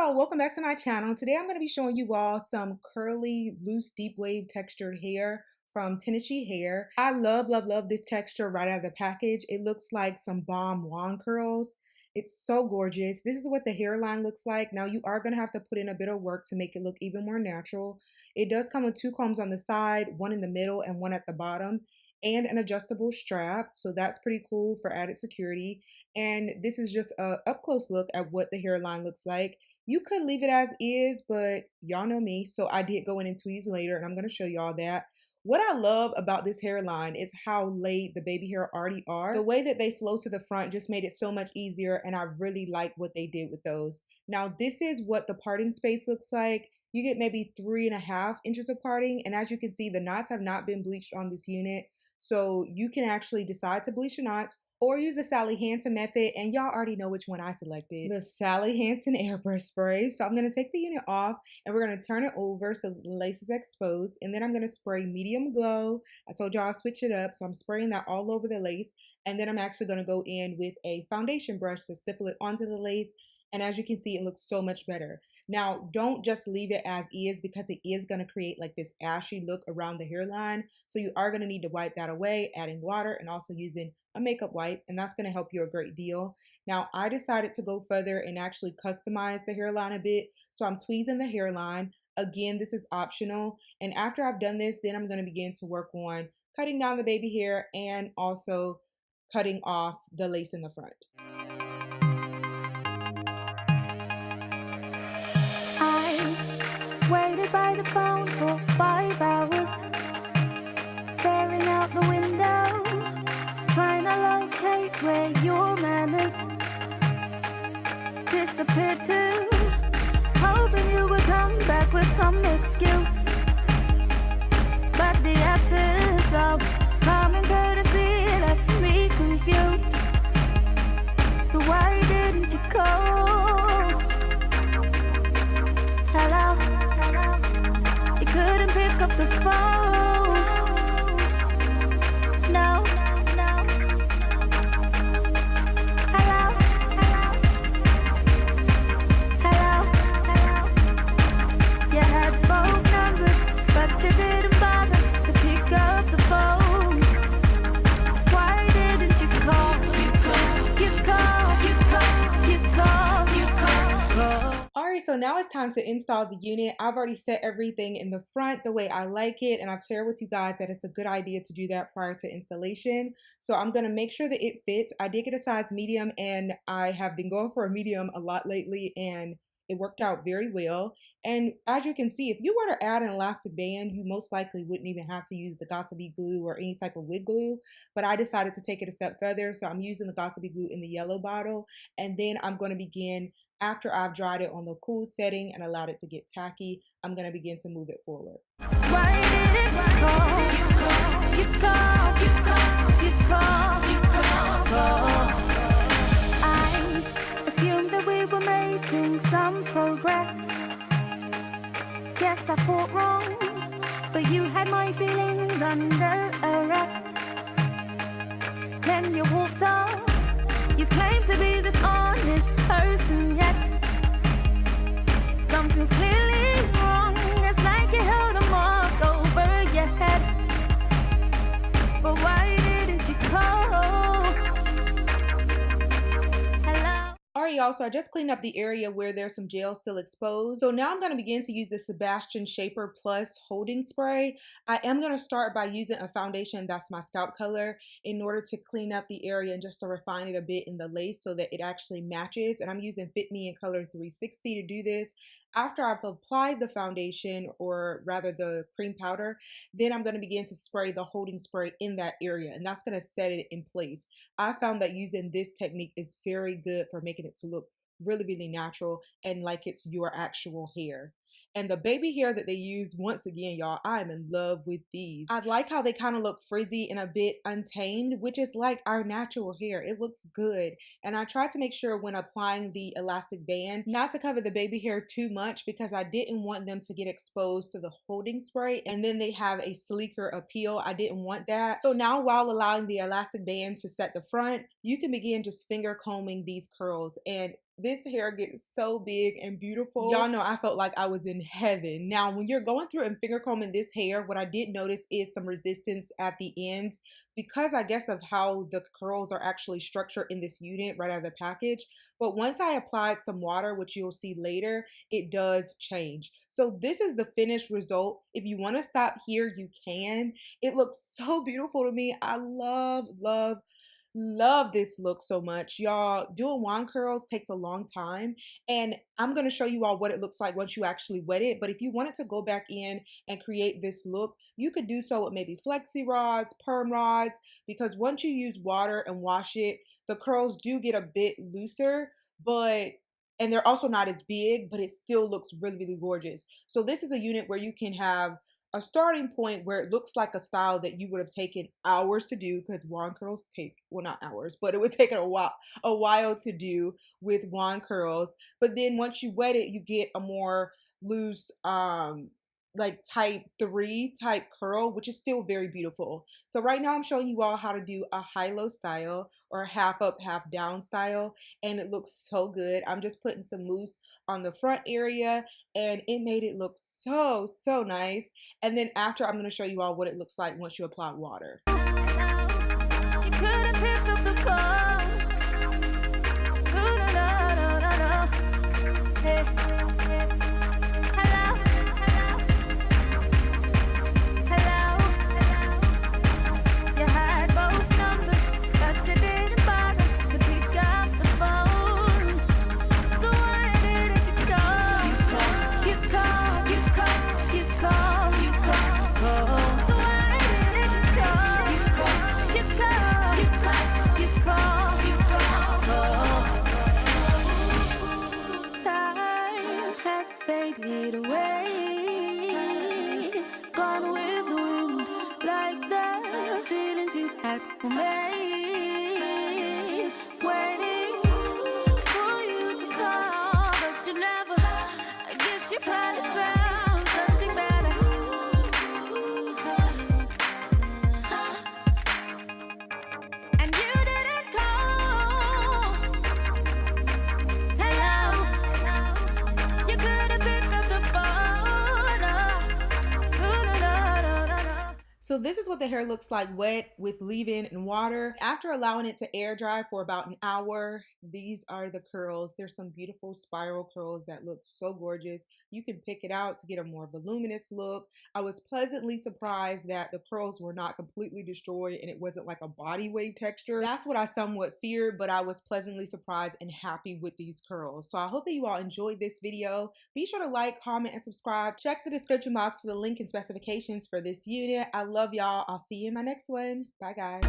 y'all, welcome back to my channel. Today I'm going to be showing you all some curly, loose, deep wave textured hair from Tinashe Hair. I love this texture right out of the package. It looks like some bomb wand curls. It's so gorgeous. This is what the hairline looks like. Now you are going to have to put in a bit of work to make it look even more natural. It does come with 2 combs on the side, one in the middle and one at the bottom, and an adjustable strap, so that's pretty cool for added security. And this is just a up close look at what the hairline looks like. You could leave it as is, but y'all know me, so I did go in and tweeze later, and I'm going to show y'all that. What I love about this hairline is how laid the baby hair already are. The way that they flow to the front just made it so much easier, and I really like what they did with those. Now this is what the parting space looks like. You get maybe 3.5 inches of parting, and as you can see, the knots have not been bleached on this unit. So you can actually decide to bleach your knots or use the Sally Hansen method, and y'all already know which one I selected, the Sally Hansen airbrush spray. So I'm going to take the unit off and we're going to turn it over so the lace is exposed, and then I'm going to spray medium glow. I told y'all I'll switch it up, so I'm spraying that all over the lace, and then I'm actually going to go in with a foundation brush to stipple it onto the lace. And as you can see, it looks so much better. Now, don't just leave it as is, because it is going to create like this ashy look around the hairline. So you are going to need to wipe that away, adding water and also using a makeup wipe, and that's going to help you a great deal. Now, I decided to go further and actually customize the hairline a bit. So I'm tweezing the hairline. Again, this is optional. And after I've done this, then I'm going to begin to work on cutting down the baby hair and also cutting off the lace in the front. Waited by the phone for 5 hours, staring out the window, trying to locate where your manners disappeared to, hoping you would come back with some excuse. But the absence of common courtesy left me confused. So why didn't you call? Hello? You couldn't pick up the phone. No. Hello? You had both numbers, but you didn't bother to pick up the phone. Why didn't you call? You call. Alright, so now it's time to install the unit. I've already set everything in the front the way I like it, and I've shared with you guys that it's a good idea to do that prior to installation. So I'm going to make sure that it fits. I did get a size medium, and I have been going for a medium a lot lately, and it worked out very well. And as you can see, if you were to add an elastic band, you most likely wouldn't even have to use the Got2b glue or any type of wig glue. But I decided to take it a step further, so I'm using the Got2b glue in the yellow bottle, and then I'm going to begin. After I've dried it on the cool setting and allowed it to get tacky, I'm going to begin to move it forward. Why didn't you call? I assumed that we were making some progress. Yes, I thought wrong, but you had my feelings under arrest. Then you walked off. You claim to be this honest person, yet something's clearly wrong. It's like you held a mask over your head. But why didn't you call? Hello? Alright y'all, so I just cleaned up the area where there's some gel still exposed. So now I'm going to begin to use the Sabastian Shaper Plus holding spray. I am going to start by using a foundation that's my scalp color in order to clean up the area and just to refine it a bit in the lace so that it actually matches. And I'm using Fit Me in color 360 to do this. After I've applied the foundation, or rather the cream powder, then I'm going to begin to spray the holding spray in that area, and that's going to set it in place. I found that using this technique is very good for making it to look really natural and like it's your actual hair. And the baby hair that they use, once again, y'all, I'm in love with these. I like how they kind of look frizzy and a bit untamed, which is like our natural hair. It looks good. And I tried to make sure when applying the elastic band not to cover the baby hair too much, because I didn't want them to get exposed to the holding spray and then they have a sleeker appeal. I didn't want that. So now, while allowing the elastic band to set the front, you can begin just finger combing these curls, and this hair gets so big and beautiful. Y'all know I felt like I was in heaven. Now, when you're going through and finger combing this hair, what I did notice is some resistance at the ends because I guess of how the curls are actually structured in this unit right out of the package. But once I applied some water, which you'll see later, it does change. So this is the finished result. If you want to stop here, you can. It looks so beautiful to me. I love this look so much. Y'all, doing wand curls takes a long time, and I'm going to show you all what it looks like once you actually wet it. But if you wanted to go back in and create this look, you could do so with maybe flexi rods, perm rods, because once you use water and wash it, the curls do get a bit looser, and they're also not as big, but it still looks really gorgeous. So this is a unit where you can have a starting point where it looks like a style that you would have taken hours to do, because wand curls take, well, not hours, but it would take a while to do with wand curls. But then once you wet it, you get a more loose like type 3 type curl, which is still very beautiful. So right now I'm showing you all how to do a high-low style or a half up half down style, and it looks so good. I'm just putting some mousse on the front area, and it made it look so nice. And then after, I'm going to show you all what it looks like once you apply water. You couldn't pick up the phone. Ooh, no, no, no, no, no. Hey, hey. Hello, hello, hello. You had both numbers, but you didn't bother to pick up the phone. So why didn't you call? You call, you call, you call, you call. So why didn't you call? You call, you call, you call, you call, you call. Time has faded away, gone with the wind, like the feelings you had for me. Waiting for you to call, but you never. I guess you probably found something better. And you didn't call. Hello. You couldn't pick up the phone. No. So this is what the hair looks like wet with leave-in and water. After allowing it to air dry for about an hour, these are the curls. There's some beautiful spiral curls that look so gorgeous. You can pick it out to get a more voluminous look. I was pleasantly surprised that the curls were not completely destroyed and it wasn't like a body wave texture. That's what I somewhat feared, but I was pleasantly surprised and happy with these curls. So I hope that you all enjoyed this video. Be sure to like, comment, and subscribe. Check the description box for the link and specifications for this unit. I love y'all. I'll see you in my next one. Bye, guys.